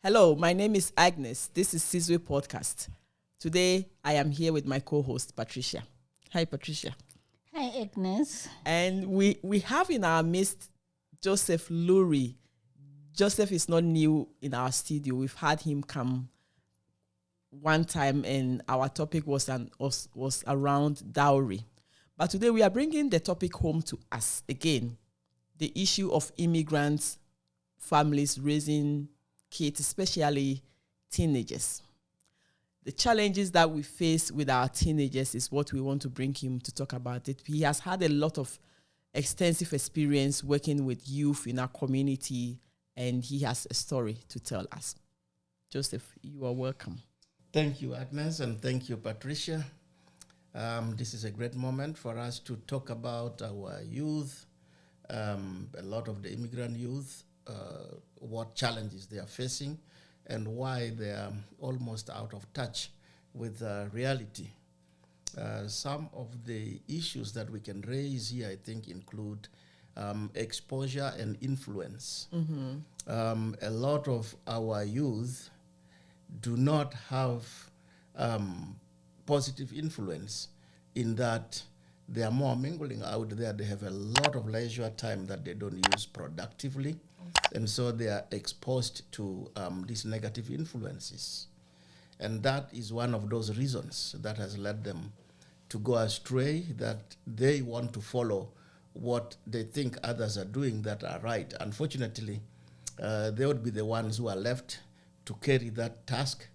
Hello, my name is Agnes. This is Sizwe podcast. Today, I am here with my co-host, Patricia. Hi, Patricia. Hi, Agnes. And we have in our midst Joseph Luri. Joseph is not new in our studio. We've had him come one time, and our topic was around dowry. But today, we are bringing the topic home to us again. The issue of immigrants, families raising kids, especially teenagers. The challenges that we face with our teenagers is what we want to bring him to talk about it. He has had a lot of extensive experience working with youth in our community, and he has a story to tell us. Joseph, you are welcome. Thank you, Agnes, and thank you, Patricia. This is a great moment for us to talk about our youth, a lot of the immigrant youth, what challenges they are facing, and why they are almost out of touch with reality. Some of the issues that we can raise here, I think, include exposure and influence. A lot of our youth do not have positive influence in that they are more mingling out there. They have a lot of leisure time that they don't use productively. And so they are exposed to these negative influences. And that is one of those reasons that has led them to go astray, that they want to follow what they think others are doing that are right. Unfortunately, they would be the ones who are left to carry that task.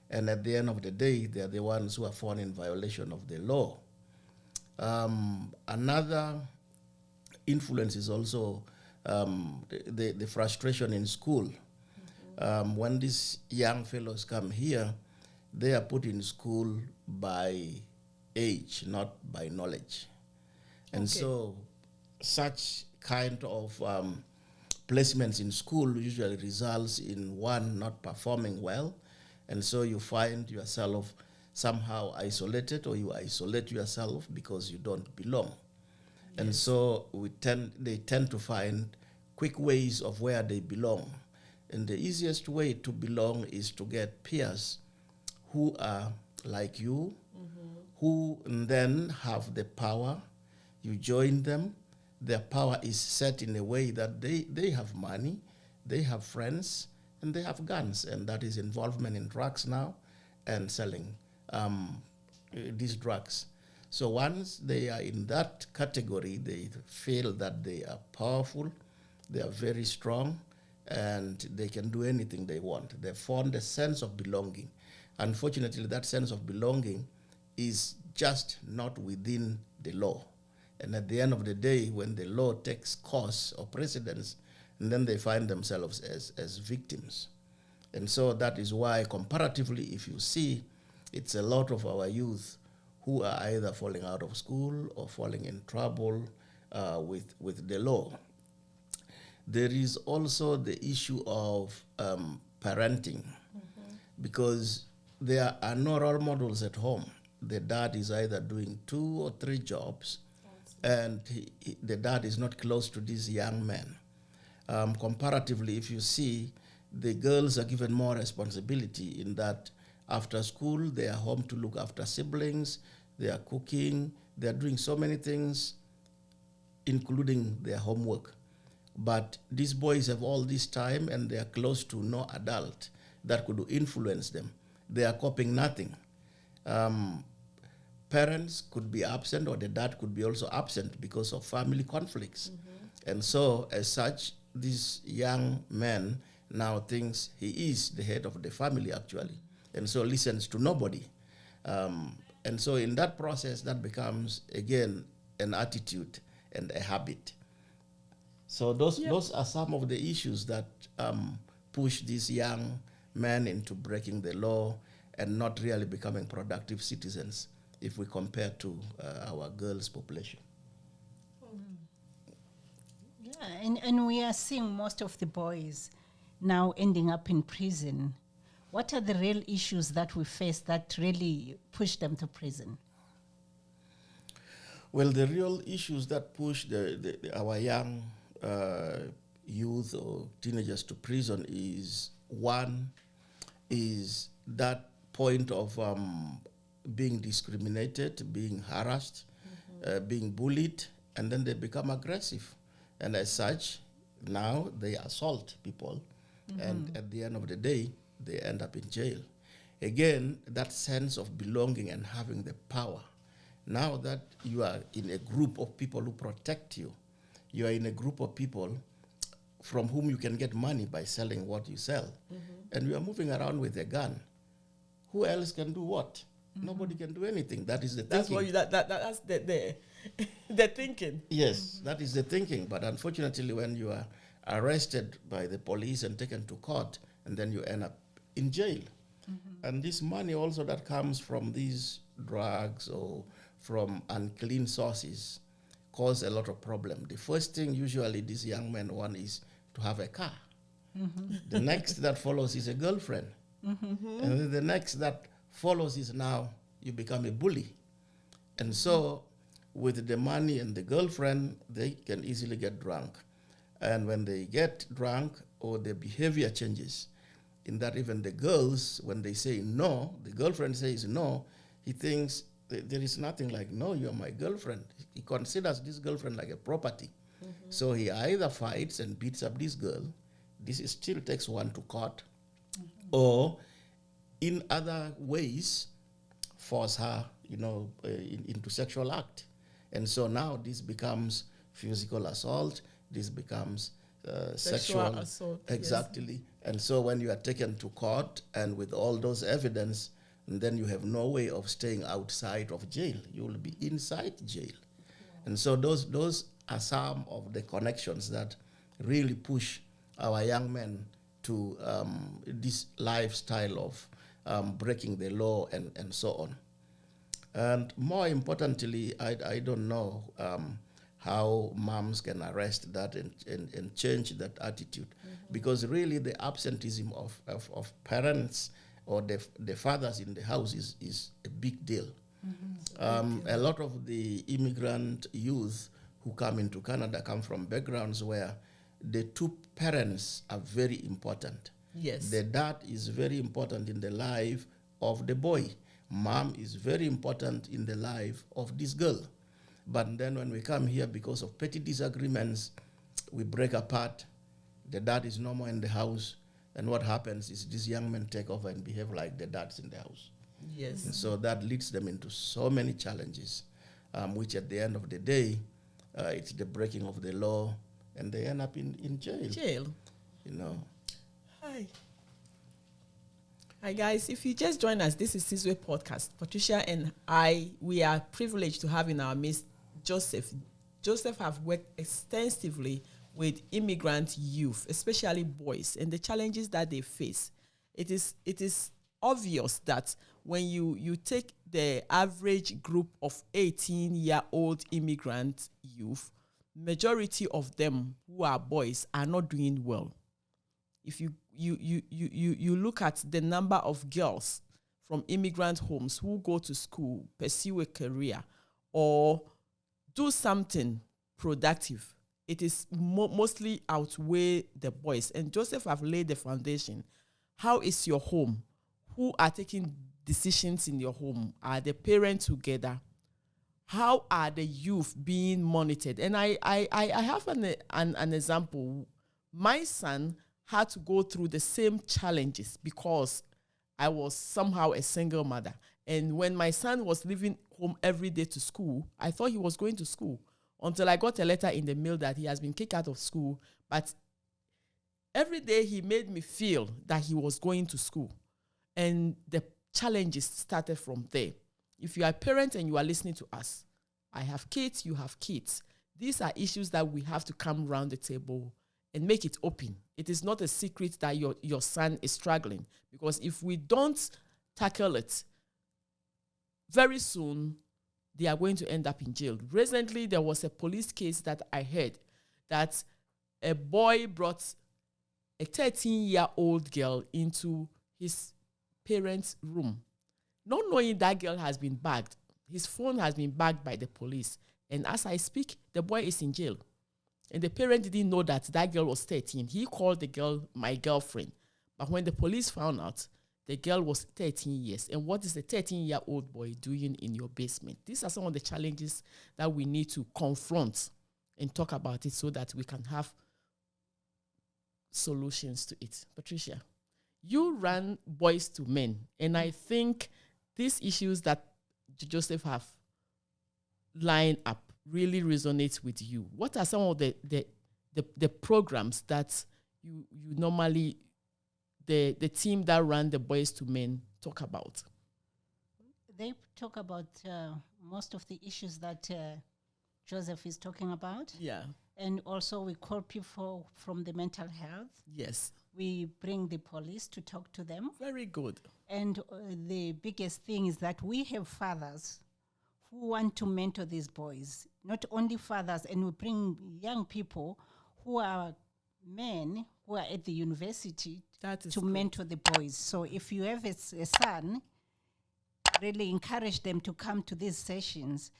And at the end of the day, they are the ones who are found in violation of the law. Another influence is also the frustration in school. When these young fellows come here, they are put in school by age, not by knowledge. And so such kind of placements in school usually results in one not performing well. And so you find yourself somehow isolated, or you isolate yourself because you don't belong. And so they tend to find quick ways of where they belong. And the easiest way to belong is to get peers who are like you, who then have the power. You join them. Their power is set in a way that they have money, they have friends, and they have guns. And that is involvement in drugs now and selling these drugs. So once they are in that category, they feel that they are powerful, they are very strong, and they can do anything they want. They found a sense of belonging. Unfortunately, that sense of belonging is just not within the law. And at the end of the day, when the law takes course or precedence, and then they find themselves as victims. And so that is why, comparatively, if you see, it's a lot of our youth who are either falling out of school or falling in trouble with the law. There is also the issue of parenting, because there are no role models at home. The dad is either doing 2 or 3 jobs, and the dad is not close to these young men. Comparatively, if you see, the girls are given more responsibility in that after school, they are home to look after siblings, they are cooking, they are doing so many things, including their homework. But these boys have all this time, and they are close to no adult that could influence them. They are copying nothing. Parents could be absent, or the dad could be also absent because of family conflicts. And so, as such, this young man now thinks he is the head of the family, actually, and so listens to nobody. And so in that process, that becomes, again, an attitude and a habit. So those are some of the issues that push these young men into breaking the law and not really becoming productive citizens if we compare to our girls' population. Yeah, and we are seeing most of the boys now ending up in prison. What are the real issues that we face that really push them to prison? Well, the real issues that push our young youth or teenagers to prison is, one, is that point of being discriminated, being harassed, being bullied, and then they become aggressive. And as such, now they assault people, and at the end of the day, they end up in jail. Again, that sense of belonging and having the power. Now that you are in a group of people who protect you, you are in a group of people from whom you can get money by selling what you sell, and you are moving around with a gun. Who else can do what? Nobody can do anything. That is the thinking. That's the thinking. Yes, that is the thinking. But unfortunately, when you are arrested by the police and taken to court, and then you end up in jail. And this money also that comes from these drugs or from unclean sources cause a lot of problem. The first thing usually these young men want is to have a car. The next that follows is a girlfriend. And then the next that follows is now you become a bully. And so with the money and the girlfriend, they can easily get drunk. And when they get drunk or their behavior changes, in that even the girls, when they say no, the girlfriend says no, he thinks there is nothing like, no, you're my girlfriend. He considers this girlfriend like a property. So he either fights and beats up this girl, this still takes one to court, or in other ways force her, into sexual act. And so now this becomes physical assault, this becomes sexual assault. Exactly. Yes. And so when you are taken to court and with all those evidence, and then you have no way of staying outside of jail. You will be inside jail. Wow. And so those are some of the connections that really push our young men to this lifestyle of breaking the law and so on. And more importantly, I don't know how moms can arrest that and change that attitude. Because really the absenteeism of parents or the fathers in the house is a big deal. A lot of the immigrant youth who come into Canada come from backgrounds where the two parents are very important. Yes. The dad is very important in the life of the boy. Mom is very important in the life of this girl. But then when we come here, because of petty disagreements, we break apart. The dad is no more in the house. And what happens is these young men take over and behave like the dads in the house. Yes. And so that leads them into so many challenges, which at the end of the day, it's the breaking of the law, and they end up in jail. Jail. Hi. Hi guys, if you just join us, this is Sizwe Podcast. Patricia and we are privileged to have in our midst Joseph. Joseph have worked extensively with immigrant youth, especially boys, and the challenges that they face. It is obvious that when you take the average group of 18-year-old immigrant youth, majority of them who are boys are not doing well. If you look at the number of girls from immigrant homes who go to school, pursue a career, or do something productive, it is mostly outweigh the boys. And Joseph have laid the foundation. How is your home? Who are taking decisions in your home? Are the parents together? How are the youth being monitored? And I have an example. My son had to go through the same challenges because I was somehow a single mother. And when my son was leaving home every day to school, I thought he was going to school until I got a letter in the mail that he has been kicked out of school. But every day he made me feel that he was going to school. And the challenges started from there. If you are a parent and you are listening to us, I have kids, you have kids. These are issues that we have to come around the table and make it open. It is not a secret that your son is struggling, because if we don't tackle it, very soon they are going to end up in jail. Recently, there was a police case that I heard that a boy brought a 13-year-old girl into his parents' room, not knowing that girl has been bagged. His phone has been bagged by the police. And as I speak, the boy is in jail. And the parent didn't know that girl was 13. He called the girl my girlfriend. But when the police found out, The girl was 13 years. And what is a 13-year-old boy doing in your basement? These are some of the challenges that we need to confront and talk about it so that we can have solutions to it. Patricia, you run Boys to Men, and I think these issues that Joseph have lined up really resonates with you. What are some of the programs that you normally, the team that run the Boys to Men talk about? They talk about most of the issues that Joseph is talking about. Yeah. And also we call people from the mental health. Yes. We bring the police to talk to them. Very good. And the biggest thing is that we have fathers who want to mentor these boys. Not only fathers, and we bring young people who are men who are at the university to mentor the boys. So if you have a son, really encourage them to come to these sessions,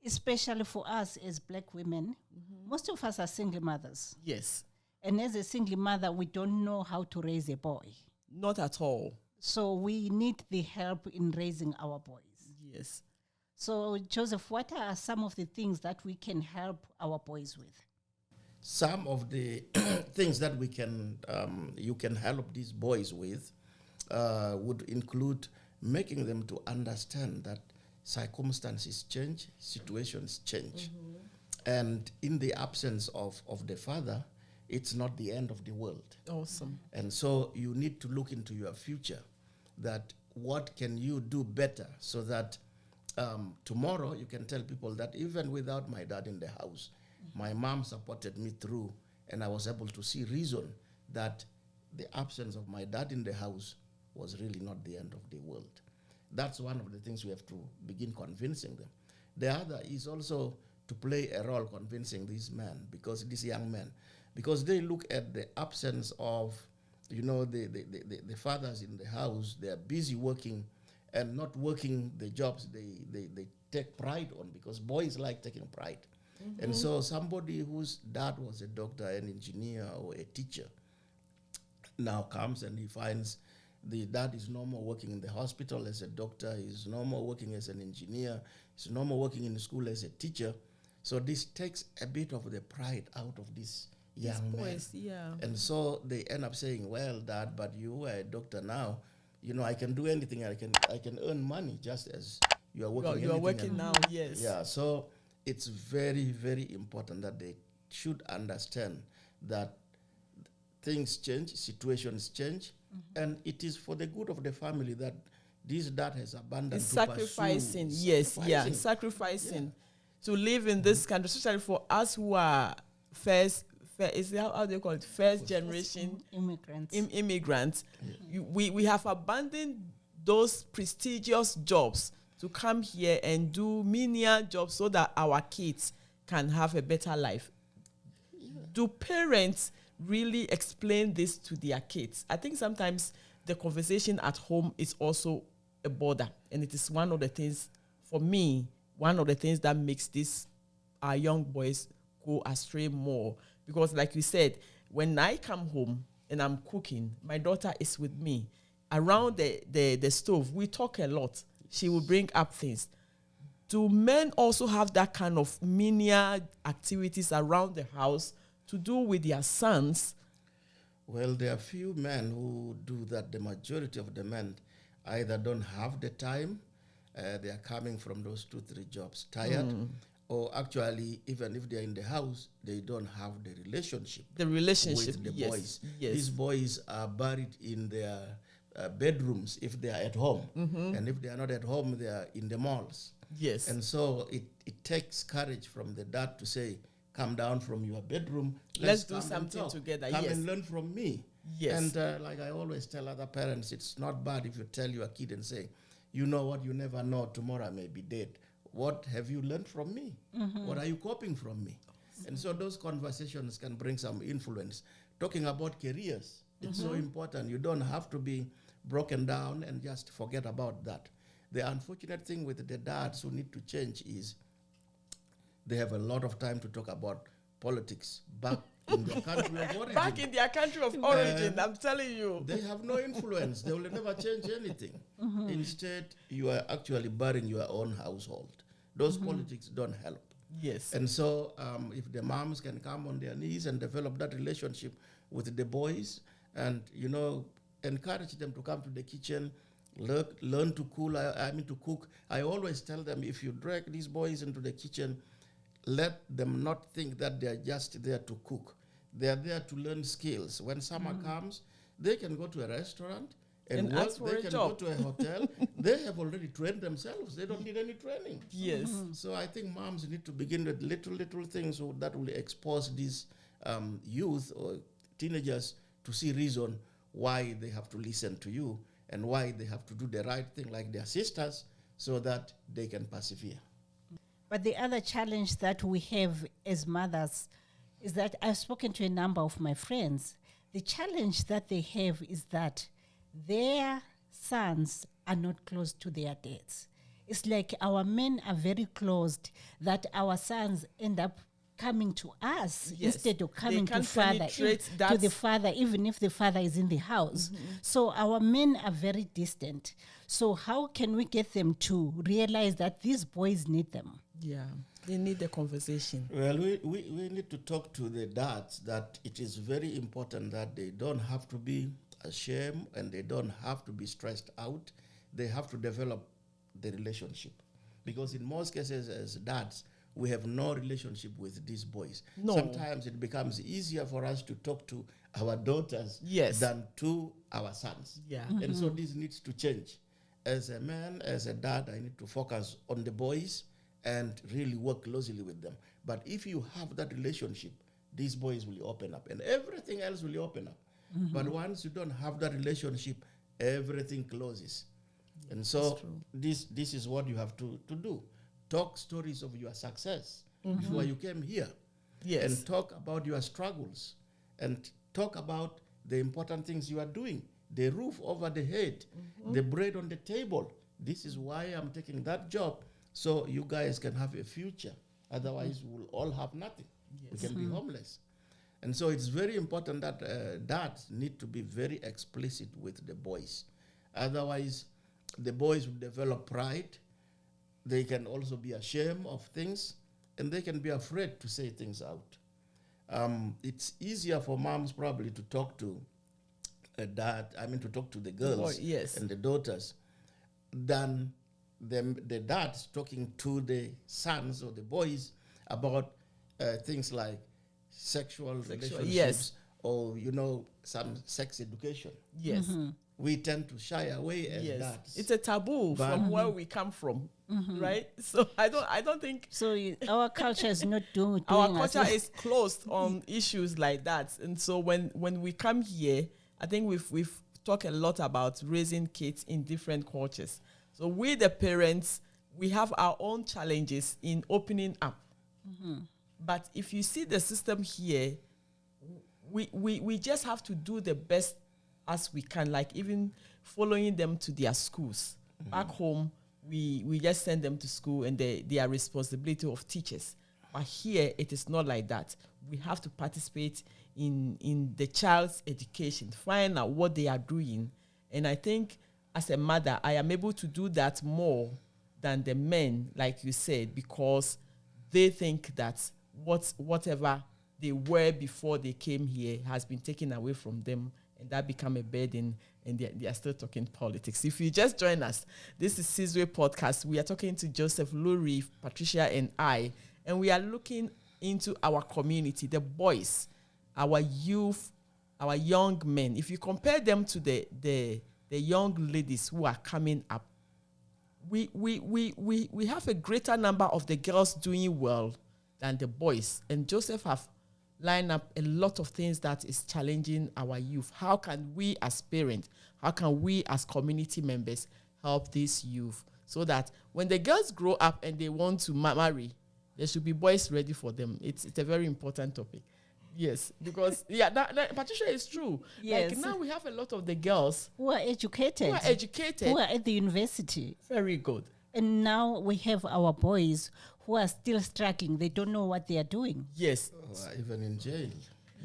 especially for us as Black women. Mm-hmm. Most of us are single mothers. Yes. And as a single mother, we don't know how to raise a boy. Not at all. So we need the help in raising our boys. Yes. So, Joseph, what are some of the things that we can help our boys with? Some of the things that we can, you can help these boys with would include making them to understand that circumstances change, situations change. Mm-hmm. And in the absence of the father, it's not the end of the world. Awesome. And so you need to look into your future, that what can you do better so that tomorrow you can tell people that even without my dad in the house, my mom supported me through, and I was able to see reason that the absence of my dad in the house was really not the end of the world. That's one of the things we have to begin convincing them. The other is also to play a role convincing these men, these young men, because they look at the absence of, the fathers in the house. They are busy working and not working the jobs they take pride on, because boys like taking pride. Mm-hmm. And so somebody whose dad was a doctor, an engineer, or a teacher now comes and he finds the dad is no more working in the hospital as a doctor, he's no more working as an engineer, he's no more working in the school as a teacher. So this takes a bit of the pride out of this young man. Yeah. And so they end up saying, well, Dad, but you are a doctor now. I can do anything. I can earn money just as you are working. You are working now, yes. Yeah, so it's very, very important that they should understand that things change, situations change, and it is for the good of the family that this dad has abandoned to sacrificing, pursue. Sacrificing to live in this country, especially for us who are first generation immigrants. Yeah. We have abandoned those prestigious jobs to come here and do menial jobs so that our kids can have a better life. Yeah. Do parents really explain this to their kids? I think sometimes the conversation at home is also a border, and it is one of the things, for me, one of the things that makes our young boys go astray more. Because like you said, when I come home and I'm cooking, my daughter is with me. Around the stove, we talk a lot. She will bring up things. Do men also have that kind of menial activities around the house to do with their sons? Well, there are few men who do that. The majority of the men either don't have the time, they are coming from those 2-3 jobs tired, or actually, even if they're in the house, they don't have the relationship with the boys. Yes. These boys are buried in their bedrooms if they are at home. Mm-hmm. And if they are not at home, they are in the malls. Yes. And so it takes courage from the dad to say, come down from your bedroom. Let's do something together. Come and learn from me. Yes. And like I always tell other parents, it's not bad if you tell your kid and say, you know what, you never know, tomorrow I may be dead. What have you learned from me? Mm-hmm. What are you copying from me? And so those conversations can bring some influence. Talking about careers, it's so important. You don't have to be broken down and just forget about that. The unfortunate thing with the dads who need to change is they have a lot of time to talk about politics back in their country of origin. Back in their country of origin, I'm telling you. They have no influence. They will never change anything. Instead, you are actually burying your own household. Those politics don't help. Yes. And so if the moms can come on their knees and develop that relationship with the boys and, encourage them to come to the kitchen, learn to cook. I always tell them, if you drag these boys into the kitchen, let them not think that they are just there to cook. They are there to learn skills. When summer comes, they can go to a restaurant and work. They can go to a hotel. They have already trained themselves. They don't need any training. Yes. So I think moms need to begin with little things that will expose these youth or teenagers to see reason why they have to listen to you and why they have to do the right thing like their sisters so that they can persevere. But the other challenge that we have as mothers is that I've spoken to a number of my friends. The challenge that they have is that their sons are not close to their dads. It's like our men are very closed, that our sons end up coming to us instead of coming to the father, even if the father is in the house. So our men are very distant. So how can we get them to realize that these boys need them? Yeah, they need the conversation. Well, we need to talk to the dads that it is very important that they don't have to be ashamed and they don't have to be stressed out. They have to develop the relationship. Because in most cases as dads, we have no relationship with these boys. No. Sometimes it becomes easier for us to talk to our daughters than to our sons. Yeah. And so this needs to change. As a man, as a dad, I need to focus on the boys and really work closely with them. But if you have that relationship, these boys will open up and everything else will open up. But once you don't have that relationship, everything closes. And so this is what you have to do. Talk stories of your success before you came here. Yes. And talk about your struggles. And talk about the important things you are doing. The roof over the head. The bread on the table. This is why I'm taking that job, so you guys can have a future. Otherwise, we'll all have nothing. We can be homeless. And so it's very important that dads need to be very explicit with the boys. Otherwise, the boys will develop pride. They can also be ashamed of things, and they can be afraid to say things out. It's easier for moms probably to talk to a dad, to talk to the girls and the daughters, than the dads talking to the sons or the boys about things like sexual relationships or, some sex education. Yes. We tend to shy away as dads. It's a taboo from where we come from, right? So I don't think... So our culture is not doing our culture is closed on issues like that. And so when we come here, I think we've talked a lot about raising kids in different cultures. So we, the parents, we have our own challenges in opening up. But if you see the system here, we just have to do the best as we can, like even following them to their schools. Back home, we just send them to school and they are responsibility of teachers. But here, it is not like that. We have to participate in the child's education, find out what they are doing. And I think as a mother, I am able to do that more than the men, like you said, because they think that whatever they were before they came here has been taken away from them, and that become a burden, and they are still talking politics. If you just join us, this is Sizwe Podcast. We are talking to Joseph, Luri, Patricia, and I, and we are looking into our community, the boys, our youth, our young men. If you compare them to the young ladies who are coming up, we have a greater number of the girls doing well than the boys. And Joseph have lined up a lot of things that is challenging our youth. How can we as parents, how can we as community members help these youth so that when the girls grow up and they want to marry, there should be boys ready for them. It's a very important topic. Yes, because that Patricia, is true. Yes. Like now we have a lot of the girls who are educated, who are at the university. Very good. And now we have our boys who are still struggling. They don't know what they are doing. Yes. Even in jail.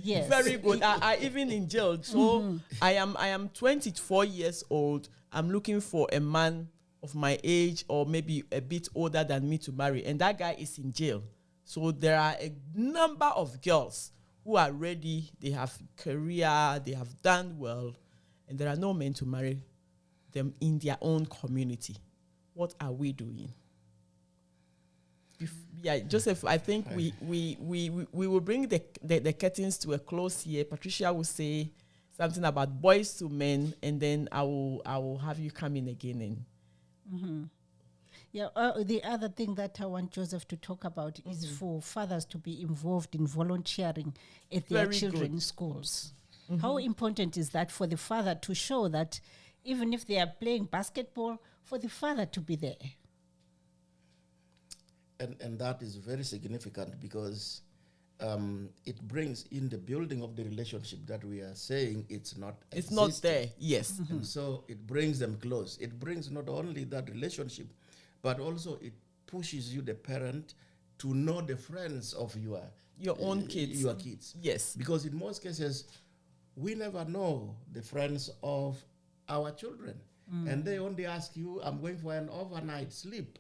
Yes. Very good. I even in jail. So I am 24 years old. I'm looking for a man of my age or maybe a bit older than me to marry. And that guy is in jail. So there are a number of girls who are ready. They have career. They have done well. And there are no men to marry them in their own community. What are we doing? Yeah, Joseph, I think we will bring the curtains to a close here. Patricia will say something about boys to men, and then I will have you come in again. And Yeah, the other thing that I want Joseph to talk about is for fathers to be involved in volunteering at their Very children's schools. How important is that for the father to show that even if they are playing basketball, for the father to be there? And that is very significant because it brings in the building of the relationship that we are saying it's not there. Yes. And so it brings them close. It brings not only that relationship, but also it pushes you, the parent, to know the friends of your own kids. Your kids. Yes. Because in most cases, we never know the friends of our children. And they only ask you, I'm going for an overnight sleep.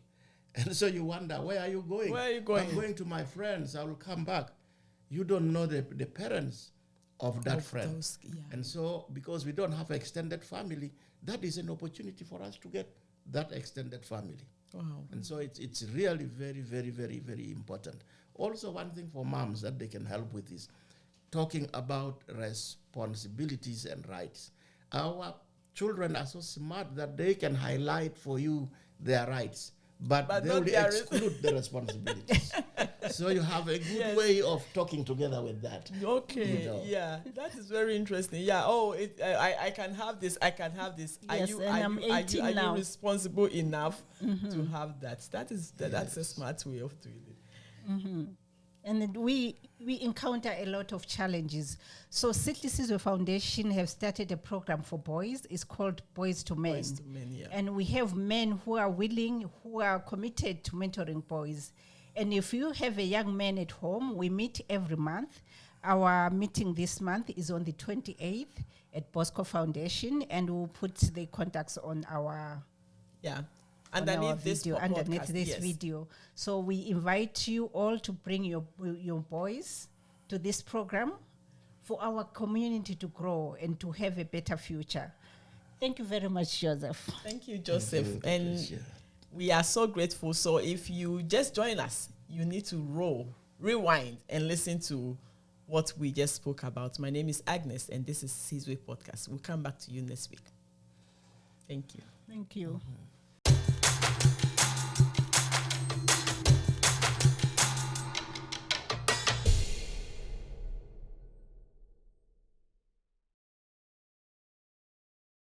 And so you wonder, where are you going? Where are you going? I'm going to my friends. I will come back. You don't know the parents of that friend. Those, yeah. And so because we don't have extended family, that is an opportunity for us to get that extended family. Wow. And so it's really very, very, very, very important. Also, one thing for moms that they can help with is talking about responsibilities and rights. Our children are so smart that they can highlight for you their rights, but they will exclude the responsibilities. So you have a good way of talking together with that. Okay, You know. yeah, that is very interesting. Yeah, I can have this. I can have this. Yes, I'm 18 are now. you responsible enough to have that? That's a smart way of doing it. And then we encounter a lot of challenges. So Sizwe Foundation have started a program for boys. It's called Boys to Men. Boys to Men, yeah. And we have men who are willing, who are committed to mentoring boys. And if you have a young man at home, we meet every month. Our meeting this month is on the 28th at Bosco Foundation, and we'll put the contacts on our underneath this video. So we invite you all to bring your boys to this program for our community to grow and to have a better future. Thank you very much, Joseph. Thank you, Joseph. Thank you, And we are so grateful. So if you just join us, you need to rewind and listen to what we just spoke about. My name is Agnes, and this is Sizwe Podcast. We'll come back to you next week. Thank you. Thank you.